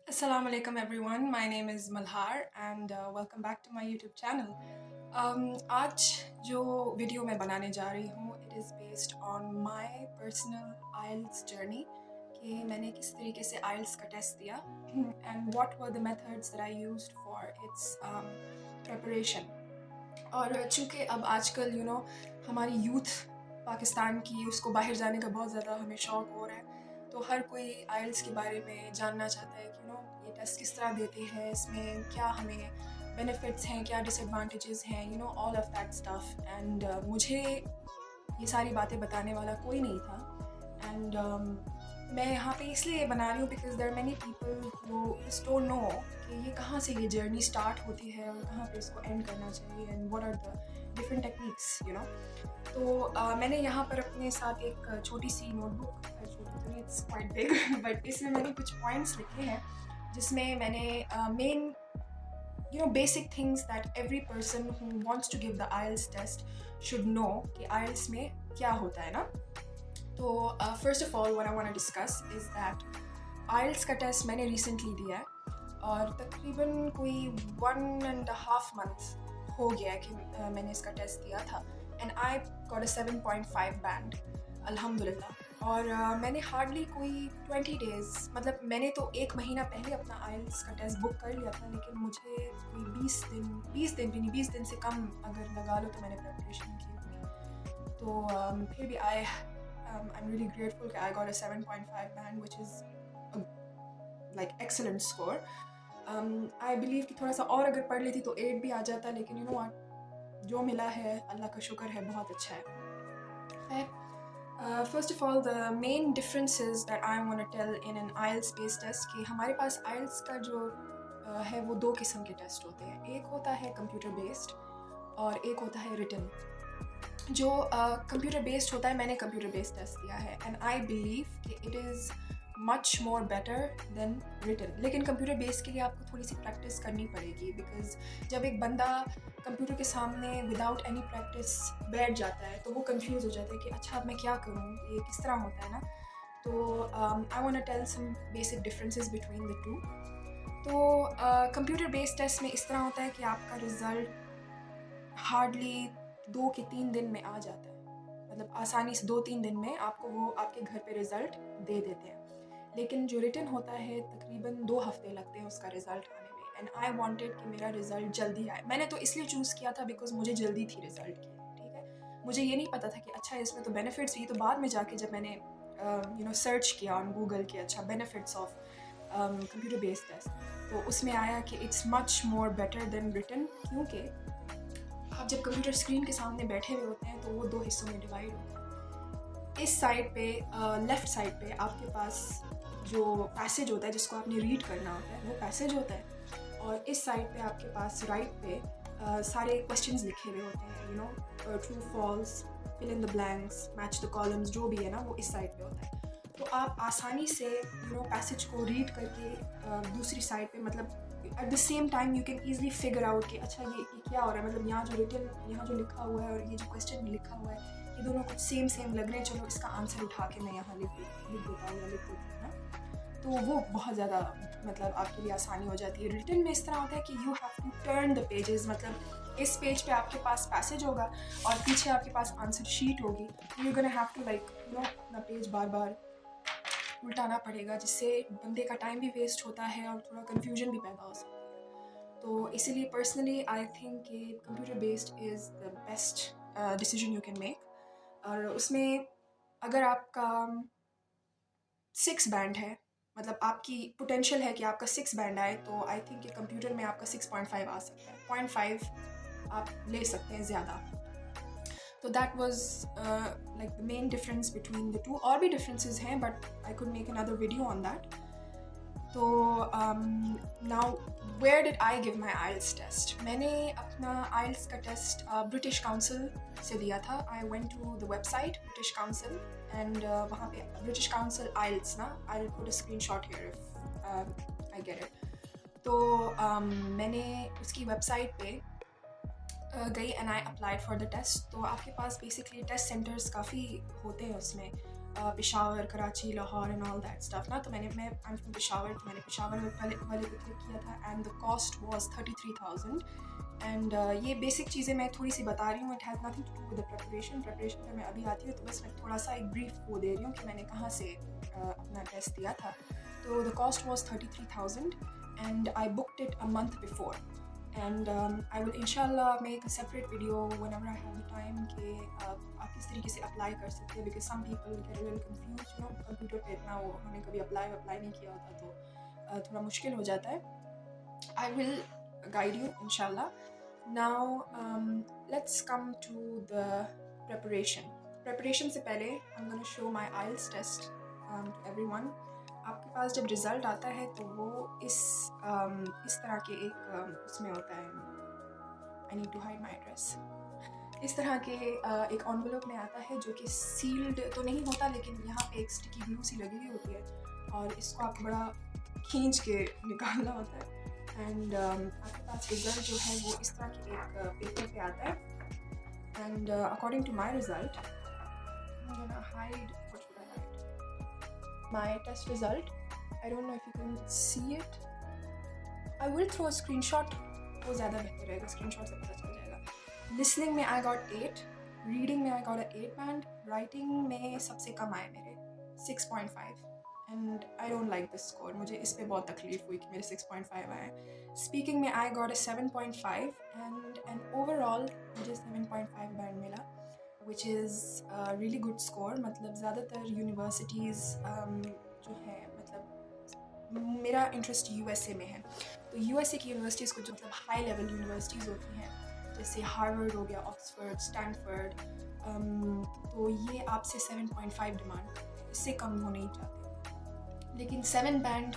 Assalamu alaikum everyone. My name is Malhar and welcome back to my YouTube channel. आज जो video मैं बनाने जा रही हूँ it is based on my personal IELTS journey कि मैंने किस तरीके से IELTS का टेस्ट दिया and what were the methods that I used for its preparation. और चूँकि अब आजकल हमारी यूथ पाकिस्तान की उसको बाहर जाने का बहुत ज़्यादा हमें शौक़ हो रहा है, तो हर कोई आइल्स के बारे में जानना चाहता है कि ये टेस्ट किस तरह देते हैं, इसमें क्या हमें बेनिफिट्स हैं, क्या डिसएडवांटेजेस हैं, all of that stuff. And मुझे ये सारी बातें बताने वाला कोई नहीं था एंड मैं यहाँ पे इसलिए बना रही हूँ because there are many people who just don't know कि ये कहाँ से ये जर्नी स्टार्ट होती है और कहाँ पे इसको एंड करना चाहिए and what are the different techniques. तो मैंने यहाँ पर अपने साथ एक छोटी सी notebook, it's quite big but इसमें मैंने कुछ पॉइंट्स लिखे हैं जिसमें मैंने main basic things that every person who wants to give the IELTS test should know कि IELTS में क्या होता है ना। तो first of all what I want to discuss is that IELTS का टेस्ट मैंने recently दिया है और तकरीबन कोई 1.5 month हो गया है कि मैंने इसका टेस्ट दिया था and I got a 7.5 band अल्हम्दुलिल्लाह। और मैंने हार्डली कोई 20 डेज़, मतलब मैंने तो एक महीना पहले अपना आइल्स का टेस्ट बुक कर लिया था, लेकिन मुझे कोई 20 दिन से कम अगर लगा लो तो मैंने प्रिपरेशन की होगी। तो फिर भी आई एम रियली ग्रेटफुल कि I got a 7.5 band which is like excellent score. I believe कि थोड़ा सा और अगर पढ़ लेती तो 8 भी आ जाता, लेकिन यू नो व्हाट, जो मिला है अल्लाह का शुक्र है, बहुत अच्छा है। First of all, the main differences that I want to tell in an IELTS based test कि हमारे पास IELTS का जो है वो 2 किस्म के टेस्ट होते हैं। एक होता है कंप्यूटर बेस्ड और एक होता है रिटन। जो कंप्यूटर बेस्ड होता है, मैंने कंप्यूटर बेस्ड टेस्ट दिया है एंड आई बिलीव कि it is much more better than written. लेकिन कंप्यूटर बेस्ड के लिए आपको थोड़ी सी प्रैक्टिस करनी पड़ेगी बिकॉज जब एक बंदा कंप्यूटर के सामने विदाउट एनी प्रैक्टिस बैठ जाता है तो वो कंफ्यूज हो जाता है कि अच्छा अब मैं क्या करूँ, ये किस तरह होता है ना। तो I want to tell some basic differences between the two. तो कंप्यूटर बेस्ड टेस्ट में इस तरह होता है कि आपका रिज़ल्ट हार्डली 2 के 3 दिन में आ जाता है, मतलब आसानी से 2-3 दिन में आपको वो आपके घर पे रिज़ल्ट दे देते हैं। लेकिन जो रिटन होता है तकरीबन 2 हफ्ते लगते हैं उसका रिज़ल्ट आने में एंड आई वांटेड कि मेरा रिज़ल्ट जल्दी आए। मैंने तो इसलिए चूज़ किया था बिकॉज मुझे जल्दी थी रिज़ल्ट की, ठीक है। मुझे ये नहीं पता था कि अच्छा इसमें तो बेनिफिट्स भी, तो बाद में जाके जब मैंने सर्च किया ऑन गूगल कि अच्छा benefits of computer based test, तो उसमें आया कि it's much more better than written, क्योंकि आप जब कंप्यूटर स्क्रीन के सामने बैठे हुए होते हैं तो वो 2 हिस्सों में डिवाइड होते हैं। इस साइड पे लेफ़्ट साइड पे आपके पास जो पैसेज होता है जिसको आपने रीड करना होता है वो पैसेज होता है, और इस साइड पे आपके पास राइट पे सारे क्वेश्चंस लिखे हुए होते हैं, true false, fill in the blanks, match the columns, जो भी है ना वो इस साइड पे होता है। तो आप आसानी से पैसेज को रीड करके दूसरी साइड पे, मतलब at the same time you can easily figure out कि अच्छा ये क्या हो रहा है, मतलब यहाँ जो रिटन, यहाँ जो लिखा हुआ है और ये जो क्वेश्चन में लिखा हुआ है ये दोनों कुछ सेम लग रहे हैं, चलो इसका आंसर उठा के मैं यहाँ लिख देता हूँ या लिख देती हूँ ना। तो वो बहुत ज़्यादा मतलब आपके लिए आसानी हो जाती है। रिटन में इस तरह होता है कि you have to turn the pages, मतलब इस पेज पे आपके पास पैसेज होगा और पीछे आपके पास आंसर शीट होगी, यू गोना हैव टू अपना पेज बार बार उल्टाना पड़ेगा, जिससे बंदे का टाइम भी वेस्ट होता है और थोड़ा कन्फ्यूजन भी पैदा हो सकता है। तो इसीलिए पर्सनली आई थिंक कि computer based is the best decision you can make. और उसमें अगर आपका 6 बैंड है, मतलब आपकी पोटेंशियल है कि आपका 6 बैंड आए, तो आई थिंक कि कंप्यूटर में आपका 6.5 आ सकता है, 0.5 आप ले सकते हैं ज़्यादा। तो that was like the main difference between the two. और भी डिफरेंसेस हैं but I could make another video on that. तो now where did I give my IELTS test. मैंने अपना आइल्स का टेस्ट ब्रिटिश काउंसिल से दिया था। I went to the website British council and वहाँ पे ब्रिटिश काउंसिल आइल्स ना, I will put a screenshot here if I get it. तो मैंने उसकी वेबसाइट पे गई and I applied for the test. तो आपके पास बेसिकली टेस्ट सेंटर्स काफ़ी होते हैं उसमें, Peshawar, Karachi, Lahore and all that stuff ना। तो मैं आई एम फ्रॉम पेशावर, तो मैंने पेशावर वाले को क्लिक किया था and the cost was 33,000। And ये बेसिक चीज़ें मैं थोड़ी सी बता रही हूँ, it has nothing to do with the preparation पर मैं अभी आती हूँ, तो बस मैं थोड़ा सा एक ब्रीफ वो दे रही हूँ कि मैंने कहाँ से अपना टेस्ट दिया था। तो the cost was 33,000 and I booked it a month before. And I will इंशाल्लाह make a separate video whenever I have the time कि आप किस तरीके से अप्लाई कर सकते हैं, because some people get a little confuse, you know, computer पे इतना वो उन्होंने कभी अप्लाई नहीं किया होता, तो थोड़ा मुश्किल हो जाता है। I will guide you inshallah. Now let's come to the preparation से पहले I'm going to show my IELTS test to everyone. आपके पास जब रिज़ल्ट आता है तो वो इस तरह के एक उसमें होता है, I need to hide my address, इस तरह के एक एनवलप में आता है जो कि सील्ड तो नहीं होता, लेकिन यहाँ पे एक स्टिकी ग्लू सी लगी हुई होती है और इसको आपको बड़ा खींच के निकालना होता है। एंड आपके पास रिज़ल्ट जो है वो इस तरह के एक पेपर पे आता है। And according to my result, my test result, I don't know if you can see it, I will throw a screenshot, वो ज़्यादा बेहतर रहेगा, स्क्रीनशॉट से पता चल जाएगा। लिसनिंग में I got 8, रीडिंग में I got a 8 band, writing में सबसे कम आए मेरे 6.5 and I don't like this score, मुझे इस पर बहुत तकलीफ हुई कि मेरे 6.5 आए। स्पीकिंग में I got a 7.5 and overall मुझे 7.5 बैंड मिला, which is really good score. मतलब ज़्यादातर यूनिवर्सिटीज़ जो है, मतलब मेरा इंटरेस्ट USA में है, तो USA की यूनिवर्सिटीज़ को जो मतलब हाई लेवल यूनिवर्सिटीज़ होती हैं, जैसे हार्वर्ड हो गया, ऑक्सफोर्ड, स्टैनफोर्ड, तो ये आपसे 7.5 डिमांड करते हैं, इससे कम वो नहीं चाहते। लेकिन 7 बैंड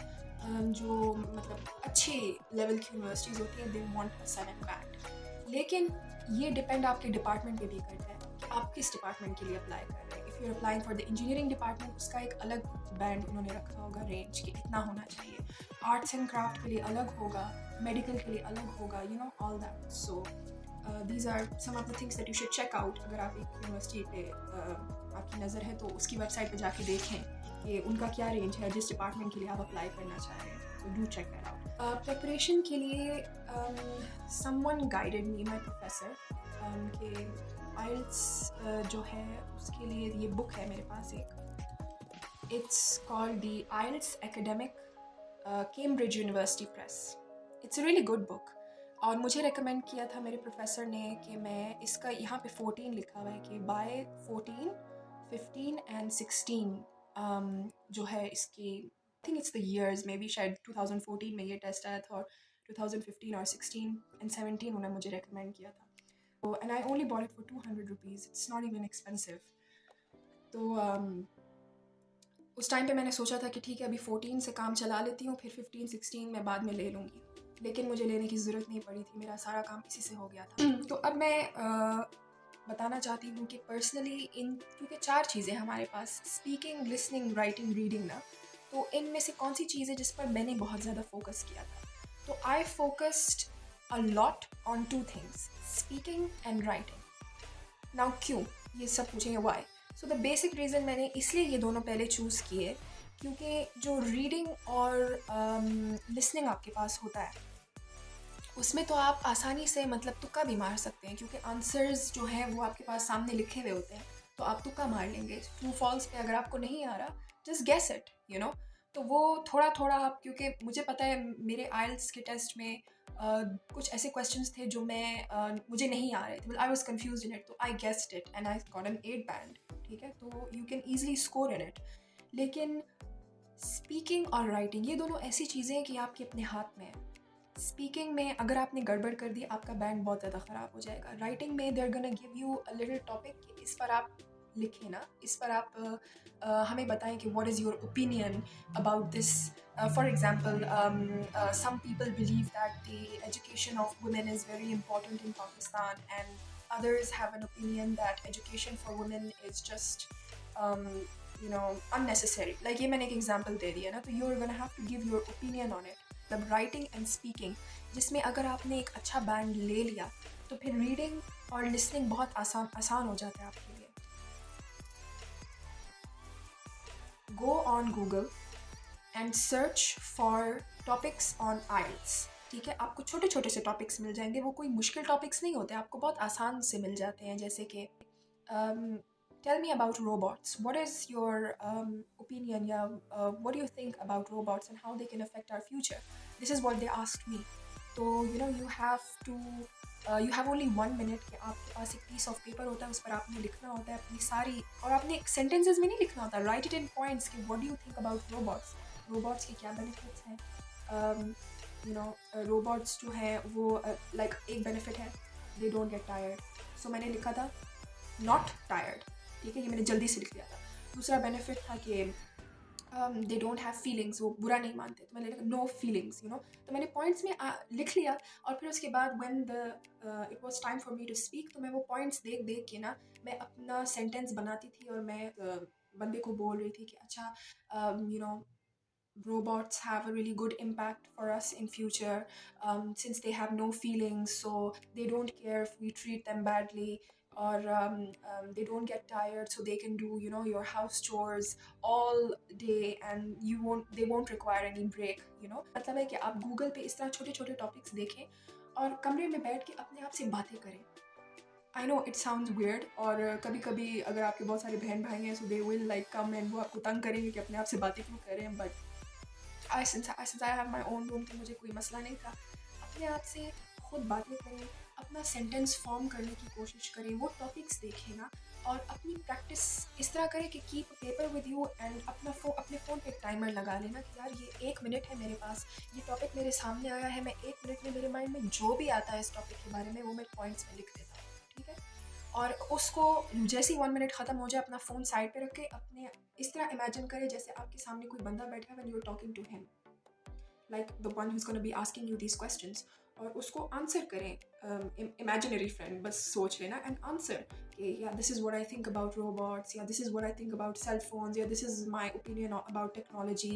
जो मतलब अच्छे लेवल की यूनिवर्सिटीज़ होती हैं, दे वांट अ 7 बैंड। लेकिन ये डिपेंड आपके डिपार्टमेंट पे भी करता है कि आप किस डिपार्टमेंट के लिए अप्लाई कर रहे हैं। If you are applying for the engineering department, उसका एक अलग बैंड उन्होंने रखा होगा, रेंज कि इतना होना चाहिए। आर्ट्स एंड क्राफ्ट के लिए अलग होगा, मेडिकल के लिए अलग होगा, you know, all that. So these are some of the things that you should check out। अगर आप एक यूनिवर्सिटी पे आपकी नज़र है तो उसकी वेबसाइट पे जाके देखें कि उनका क्या रेंज है जिस डिपार्टमेंट के लिए आप अप्लाई करना चाह रहे हैं, तो do check that out. Preparation के लिए someone guided me, my professor, कि IELTS जो है उसके लिए ये बुक है मेरे पास एक, it's called the IELTS academic, Cambridge university press. It's a really good book और मुझे रेकमेंड किया था मेरे प्रोफेसर ने कि मैं इसका, यहाँ पे 14 लिखा हुआ है कि बाय 14, 15 एंड 16 जो है इसकी, I think it's the years, may be शायद 2014 में ये टेस्ट आया था और 2015 और 16 एंड 17 उन्होंने मुझे रेकमेंड किया था। And I only bought it for 200 rupees, it's not even expensive. तो उस टाइम पे मैंने सोचा था कि ठीक है अभी 14 से काम चला लेती हूँ, फिर 15, 16 मैं बाद में ले लूँगी, लेकिन मुझे लेने की ज़रूरत नहीं पड़ी थी, मेरा सारा काम इसी से हो गया था। तो अब मैं बताना चाहती हूँ कि पर्सनली क्योंकि 4 चीज़ें हमारे पास, स्पीकिंग, लिसनिंग, राइटिंग, रीडिंग ना, तो इनमें से कौन सी चीज़ है जिस पर मैंने बहुत ज़्यादा फोकस किया था। तो I focused a lot on 2 things, speaking and writing. Now क्यों, ये सब पूछेंगे why. So the basic reason मैंने इसलिए ये दोनों पहले चूज़ किए क्योंकि जो रीडिंग और लिसनिंग आपके पास होता है उसमें तो आप आसानी से मतलब तुक्का भी मार सकते हैं, क्योंकि आंसर्स जो हैं वो आपके पास सामने लिखे हुए होते हैं, तो आप तुक्का मार लेंगे। ट्रू फॉल्स पे अगर आपको नहीं आ रहा, just guess it, you know. तो वो थोड़ा थोड़ा आप, क्योंकि मुझे पता है मेरे IELTS के टेस्ट में कुछ ऐसे क्वेश्चंस थे जो मुझे नहीं आ रहे थे, I was confuse in it, तो I guessed it and I got an 8 band, ठीक है, तो you can easily score in it. लेकिन स्पीकिंग और राइटिंग ये दोनों ऐसी चीज़ें हैं कि आपके अपने हाथ में है। स्पीकिंग में अगर आपने गड़बड़ कर दी, आपका बैंड बहुत ज़्यादा ख़राब हो जाएगा। राइटिंग में they are gonna give you a little topic, इस पर आप लिखें ना, इस पर आप हमें बताएं कि what is your opinion about this. For example, some people believe that the education of women is very important in Pakistan and others have an opinion that education for women is just you know unnecessary, like ये मैंने एक example दे दिया ना, तो you're gonna have to give your opinion on it। मतलब writing and speaking जिसमें अगर आपने एक अच्छा बैंड ले लिया तो फिर रीडिंग और लिसनिंग बहुत आसान हो जाता है आपके लिए। go on Google and search for topics on IELTS. ठीक है, आपको छोटे छोटे से टॉपिक्स मिल जाएंगे, वो कोई मुश्किल टॉपिक्स नहीं होते, आपको बहुत आसान से मिल जाते हैं, जैसे कि tell me about robots. What is your opinion? Yeah, what do you think about robots and how they can affect our future? This is what they asked me. So you have only 1 minute कि आपके पास एक piece of paper होता है, उस पर आपने लिखना होता है अपनी सारी, और आपने sentences में नहीं लिखना होता, write it in points कि what do you think about robots? robots के क्या benefits हैं? robots जो हैं वो like एक benefit है, they don't get tired. So मैंने लिखा था not tired. ठीक है, ये मैंने जल्दी से लिख लिया था. दूसरा बेनिफिट था कि दे डोंट हैव फीलिंग्स, वो बुरा नहीं मानते, तो मैंने लिखा नो फीलिंग्स, तो मैंने पॉइंट्स में लिख लिया. और फिर उसके बाद when it was time for me to speak, तो मैं वो पॉइंट्स देख देख के ना मैं अपना सेंटेंस बनाती थी, और मैं बंदे को बोल रही थी कि अच्छा, robots have a really good impact for us in future, since they have no feelings, so they don't care if we treat them badly, or they don't get tired, so they can do your house chores all day, and they won't require any break. मतलब है कि आप Google पे इस तरह छोटे छोटे topics देखें और कमरे में बैठ के अपने आप से बातें करें. I know it sounds weird, और कभी कभी अगर आपके बहुत सारे बहन भाई हैं, so they will like come and वो आपको तंग करेंगे कि अपने आप से बातें क्यों करें, but since I have my own room, तो मुझे कोई मसला नहीं था. अपने आप से खुद बातें करें, अपना सेंटेंस फॉर्म करने की कोशिश करें, वो टॉपिक्स देखें ना, और अपनी प्रैक्टिस इस तरह करें कि keep paper with you, and अपने फ़ोन पे एक टाइमर लगा लेना कि यार ये 1 मिनट है मेरे पास, ये टॉपिक मेरे सामने आया है, मैं 1 मिनट में मेरे माइंड में जो भी आता है इस टॉपिक के बारे में वो मैं पॉइंट्स में लिख देता हूँ. ठीक है, और उसको जैसे ही 1 मिनट ख़त्म हो जाए अपना फ़ोन साइड पे रख के अपने इस तरह इमेजिन करें जैसे आपके सामने कोई बंदा बैठा है when you are talking to him, like the one who's going to be asking you these questions, और उसको आंसर करें, imaginary friend बस सोच लेना and answer कि yeah, this is what I think about robots, yeah, this is what I think about cell phones, yeah, this is my opinion about technology.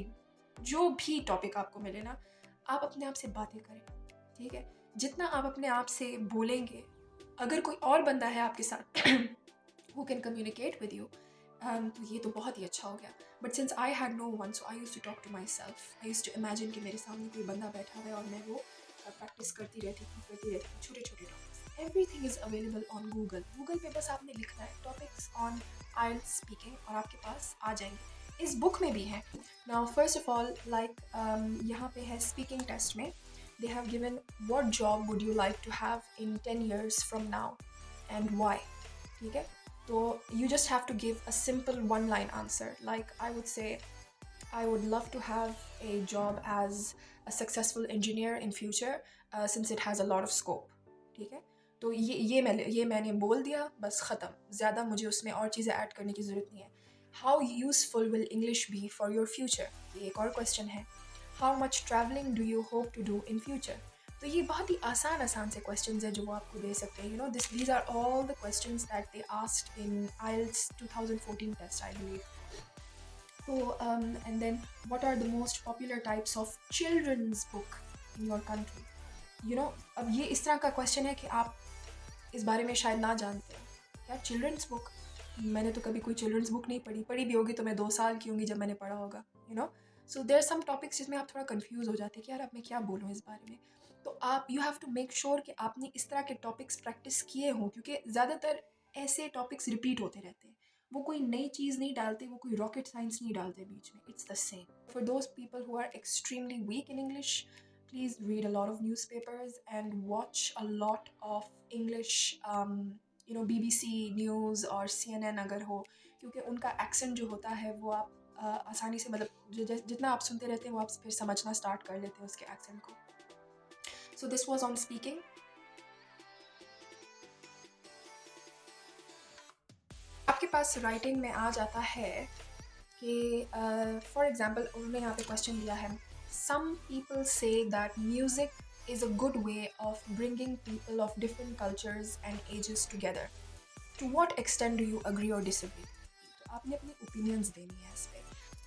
जो भी topic आपको मिले ना, आप अपने आप से बातें करें. ठीक है, जितना आप अपने आप से बोलेंगे, अगर कोई और बंदा है आपके साथ who can communicate with you, तो ये तो बहुत ही अच्छा हो गया. But since I had no one, so I use to talk to myself. I use to imagine कि मेरे सामने कोई बंदा बैठा हुआ है और मैं वो प्रैक्टिस करती रहती थी छोटे छोटे topics. Everything is available on Google. Google पे बस आपने लिखना है टॉपिक्स ऑन IELTS स्पीकिंग और आपके पास आ जाएंगे. इस बुक में भी है. Now first of all like यहाँ पे है स्पीकिंग टेस्ट में they have given what job would you like to have in 10 years from now and why. ठीक है, so you just have to give a simple one-line answer. Like I would say, I would love to have a job as a successful engineer in future, since it has a lot of scope. ठीक है, तो ये मैंने बोल दिया, बस ख़त्म. ज़्यादा मुझे उसमें और चीज़ें ऐड करने की ज़रूरत नहीं है. How useful will English be for your future? ये एक और क्वेश्चन है. How much traveling do you hope to do in future? तो ये बहुत ही आसान से क्वेश्चंस हैं जो वो आपको दे सकते हैं. These are all the questions that they asked in IELTS 2014 test, I believe. So and then what are the most popular types of children's book in your country? अब ये इस तरह का क्वेश्चन है कि आप इस बारे में शायद ना जानते हो. यार चिल्ड्रंस बुक, मैंने तो कभी कोई चिल्ड्रंस बुक नहीं पढ़ी भी होगी तो मैं 2 साल की होंगी जब मैंने पढ़ा होगा. सो देयर सम टॉपिक्स जिसमें आप थोड़ा कंफ्यूज हो जाते हैं कि यार अब मैं क्या बोलूँ इस बारे में. तो आप you have to make sure कि आपने इस तरह के टॉपिक्स प्रैक्टिस किए हों, क्योंकि ज़्यादातर ऐसे टॉपिक्स रिपीट होते रहते हैं. वो कोई नई चीज़ नहीं डालते, वो कोई रॉकेट साइंस नहीं डालते बीच में. It's the same for those people who are extremely weak in English. Please read a lot of newspapers and watch a lot of English, BBC news और CNN अगर हो, क्योंकि उनका एक्सेंट जो होता है वो आप आसानी से, मतलब जितना आप सुनते रहते हैं वो आप फिर समझना स्टार्ट कर लेते हैं उसके एक्सेंट को. So this was on speaking. आपके पास राइटिंग में आ जाता है कि फॉर एग्जांपल उन्होंने यहाँ पे क्वेश्चन दिया है. सम पीपल से that music is a good way of bringing people of different cultures and ages together. To what extent do you agree or disagree? तो आपने अपनी ओपिनियंस देनी है इस पे,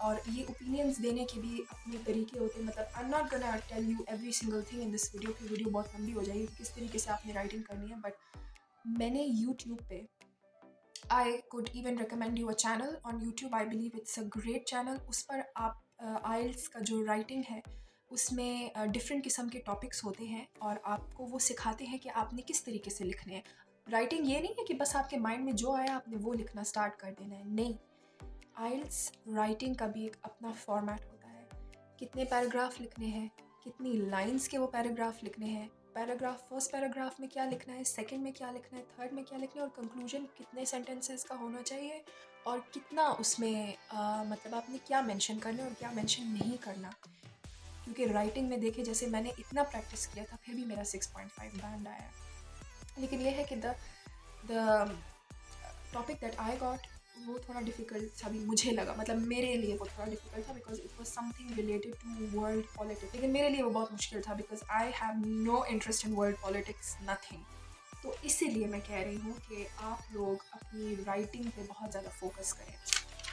और ये ओपिनियंस देने के भी अपने तरीके होते हैं. मतलब I am not gonna tell you every single thing in this video, की वीडियो बहुत लंबी हो जाएगी किस तरीके से आपने राइटिंग करनी है. बट मैंने यूट्यूब पे I could even recommend you a channel on YouTube. I believe it's a great channel. उस पर आप आइल्स का जो राइटिंग है उसमें डिफरेंट किस्म के टॉपिक्स होते हैं और आपको वो सिखाते हैं कि आपने किस तरीके से लिखने हैं. राइटिंग ये नहीं है कि बस आपके माइंड में जो आया आपने वो लिखना स्टार्ट कर देना है. नहीं, आइल्स राइटिंग का भी एक अपना फॉर्मेट होता है. कितने पैराग्राफ लिखने हैं, कितनी लाइंस के वो पैराग्राफ लिखने हैं, पैराग्राफ फर्स्ट पैराग्राफ में क्या लिखना है, सेकंड में क्या लिखना है, थर्ड में क्या लिखना है, और कंक्लूजन कितने सेंटेंसेस का होना चाहिए और कितना उसमें मतलब आपने क्या मेंशन करना है और क्या मेंशन नहीं करना. क्योंकि राइटिंग में देखे जैसे मैंने इतना प्रैक्टिस किया था फिर भी मेरा 6.5 बैंड आया. लेकिन यह है कि the topic that I got वो थोड़ा डिफ़िकल्ट था भी मुझे लगा. मतलब मेरे लिए वो थोड़ा डिफ़िकल्ट था because it was something related to world politics. लेकिन मेरे लिए वो बहुत मुश्किल था because I have no interest in world politics, nothing. तो इसीलिए मैं कह रही हूँ कि आप लोग अपनी राइटिंग पे बहुत ज़्यादा फोकस करें.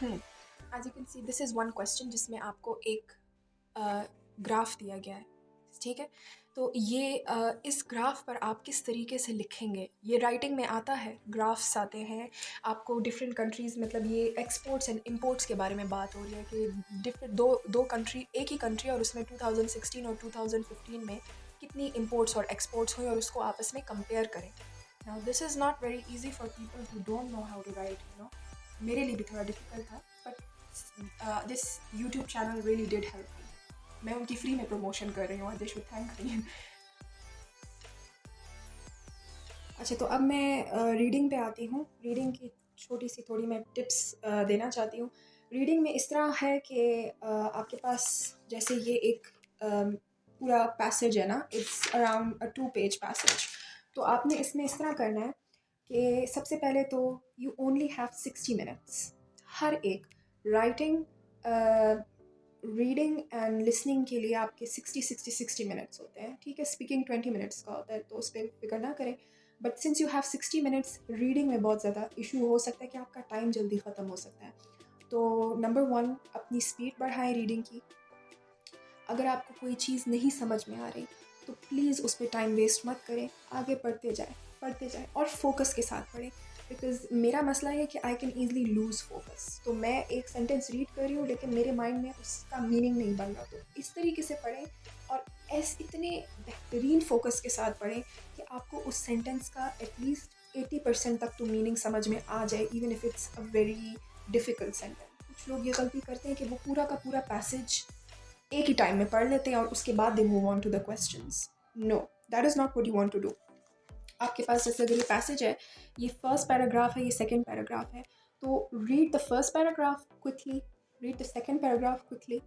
As you can see this is one question जिसमें आपको एक ग्राफ दिया गया है. ठीक है, तो ये इस ग्राफ पर आप किस तरीके से लिखेंगे ये राइटिंग में आता है. ग्राफ्स आते हैं आपको डिफरेंट कंट्रीज़, मतलब ये एक्सपोर्ट्स एंड इंपोर्ट्स के बारे में बात हो रही है कि डिफरेंट दो कंट्री, एक ही कंट्री और उसमें 2016 और 2015 में कितनी इंपोर्ट्स और एक्सपोर्ट्स हुई और उसको आपस में कंपेयर करें. Now this is not very easy for people who don't know how to write, you know. मेरे लिए भी थोड़ा डिफिकल्ट था but this YouTube channel really did help me. मैं उनकी फ्री में प्रमोशन कर रही हूँ. They should thank me. अच्छा, तो अब मैं रीडिंग पे आती हूँ. रीडिंग की छोटी सी थोड़ी मैं टिप्स देना चाहती हूँ. रीडिंग में इस तरह है कि आपके पास जैसे ये एक पूरा पैसेज है ना, it's around a 2 page passage. तो आपने इसमें इस तरह करना है कि सबसे पहले तो यू ओनली हैव 60 मिनट्स. हर एक राइटिंग, रीडिंग एंड लिसनिंग के लिए आपके 60 होते हैं. ठीक है, स्पीकिंग 20 मिनट्स का होता है तो उस पर फिक्र ना करें. But since you have 60 minutes, reading में बहुत ज़्यादा इशू हो सकता है कि आपका टाइम जल्दी ख़त्म हो सकता है. तो नंबर 1, अपनी स्पीड बढ़ाएं रीडिंग की. अगर आपको कोई चीज़ नहीं समझ में आ रही तो प्लीज़ उस पर टाइम वेस्ट मत करें. आगे पढ़ते जाएं और फोकस के साथ पढ़ें. बिकॉज़ मेरा मसला है कि I can easily lose focus. तो मैं एक सेंटेंस रीड कर रही हूँ लेकिन मेरे माइंड में उसका मीनिंग नहीं बन रहा. तो इस तरीके से पढ़ें और इतने बेहतरीन फोकस के साथ पढ़ें कि आपको उस सेंटेंस का एटलीस्ट 80% तक तो मीनिंग समझ में आ जाए, even if it's a very difficult sentence. कुछ लोग ये गलती करते हैं कि वो पूरा का पूरा पैसेज एक ही टाइम में पढ़ लेते हैं और उसके बाद they move on to the questions. No, that is not what you want to do. आपके पास जैसे अगर ये पैसेज है, ये फर्स्ट पैराग्राफ है, ये सेकंड पैराग्राफ है, तो read the first paragraph quickly, read the second paragraph quickly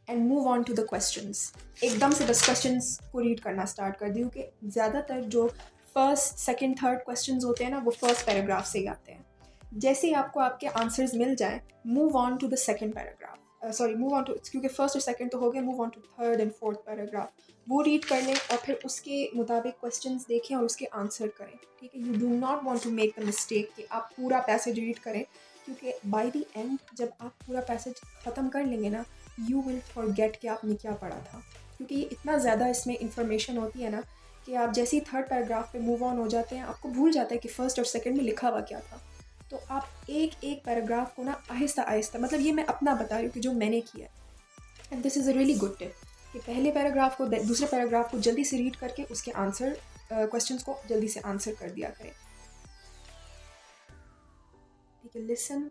and move on to the questions. एकदम से 10 क्वेश्चंस को रीड करना स्टार्ट कर दियो कि ज़्यादातर जो फर्स्ट सेकंड थर्ड क्वेश्चंस होते हैं ना वो फर्स्ट पैराग्राफ से ही आते हैं. जैसे ही आपको आपके आंसर्स मिल जाए, move on to the second paragraph. Move on to, क्योंकि फर्स्ट और सेकंड तो हो गए, move on to third and fourth paragraph. वो रीड कर लें और फिर उसके मुताबिक क्वेश्चंस देखें और उसके आंसर करें. ठीक है, you do not want to make the mistake कि आप पूरा पैसेज रीड करें, क्योंकि बाय द एंड जब आप पूरा पैसेज ख़त्म कर लेंगे ना, यू विल फॉरगेट कि आपने क्या पढ़ा था. क्योंकि ये इतना ज़्यादा इसमें इंफॉर्मेशन होती है ना कि आप जैसे ही थर्ड पैराग्राफ पे मूव ऑन हो जाते हैं, आपको भूल जाता है कि फर्स्ट और सेकंड में लिखा हुआ क्या था. तो आप एक एक पैराग्राफ को ना आहिस्ता आहिस्ता, मतलब ये मैं अपना बता रही हूँ कि जो मैंने किया है, and this is a really good tip कि पहले पैराग्राफ को दूसरे पैराग्राफ को जल्दी से रीड करके उसके आंसर क्वेश्चंस को जल्दी से आंसर कर दिया करें. ठीक है, listen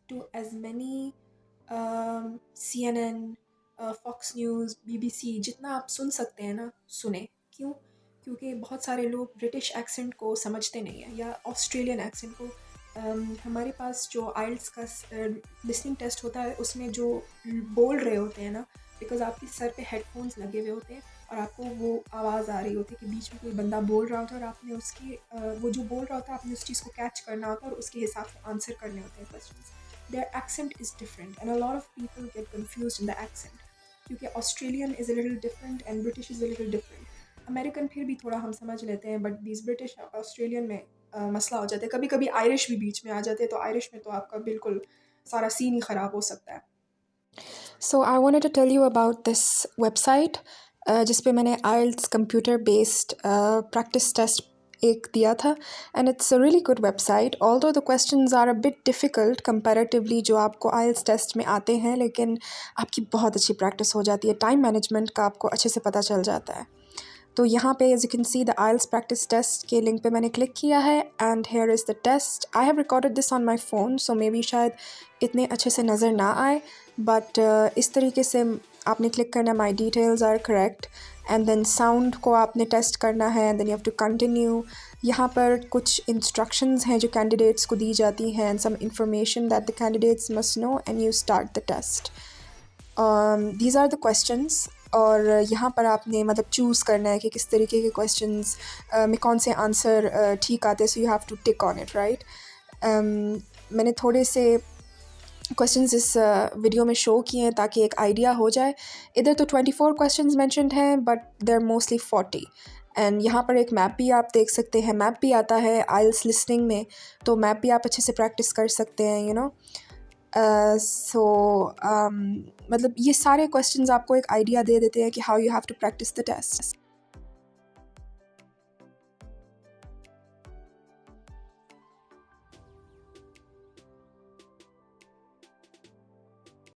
to as many CNN, Fox News, BBC, जितना आप सुन सकते हैं ना सुने. क्यों? क्योंकि बहुत सारे लोग ब्रिटिश एक्सेंट को समझते नहीं हैं या ऑस्ट्रेलियन एक्सेंट को. हमारे पास जो आइल्स का लिसनिंग टेस्ट होता है उसमें जो बोल रहे होते हैं ना, बिकॉज आपके सर पे हेडफोन्स लगे हुए होते हैं और आपको वो आवाज़ आ रही होती है कि बीच में कोई बंदा बोल रहा होता है और आपने उसकी वो जो बोल रहा होता है आपने उस चीज़ को कैच करना होता है और उसके हिसाब से आंसर करने होते हैं questions. Their accent is different and a lot of people get confused in the accent, क्योंकि Australian is a little different and British is a little different. American फिर भी थोड़ा हम समझ लेते हैं, but these British Australian में मसला हो जाता है. कभी कभी आयरिश भी बीच में आ जाते हैं, तो आयरिश में तो आपका बिल्कुल सारा सीन ही ख़राब हो सकता है. So I wanted to tell you about this website जिस पे मैंने IELTS computer based practice test एक दिया था and it's a really good website. Although the questions are a bit difficult comparatively जो आपको आइल्स टेस्ट में आते हैं, लेकिन आपकी बहुत अच्छी प्रैक्टिस हो जाती है, टाइम मैनेजमेंट का आपको अच्छे से पता चल जाता है। तो यहाँ पे as you can see the IELTS practice test के लिंक पे मैंने क्लिक किया है and here is the test. I have recorded this on my phone, so maybe शायद इतने अच्छे से नज़र ना आए, बट इस तरीके से आपने क्लिक करना, my details are correct, and then sound को आपने टेस्ट करना है and then you have to continue. यहाँ पर कुछ इंस्ट्रक्शंस हैं जो कैंडिडेट्स को दी जाती हैं and some information that the candidates must know and you start the test. These are the questions, और यहाँ पर आपने मतलब चूज़ करना है कि किस तरीके के क्वेश्चंस में कौन से आंसर ठीक आते हैं, so you have to tick on it, right. मैंने थोड़े से क्वेश्चंस इस वीडियो में शो किए हैं ताकि एक आइडिया हो जाए। इधर तो 24 क्वेश्चंस मेंशन्ड हैं बट देर मोस्टली 40, एंड यहाँ पर एक मैप भी आप देख सकते हैं, मैप भी आता है आइल्स लिसनिंग में, तो मैप भी आप अच्छे से प्रैक्टिस कर सकते हैं, यू नो। सो मतलब ये सारे क्वेश्चंस आपको एक आइडिया दे देते हैं कि how you have to practise the test.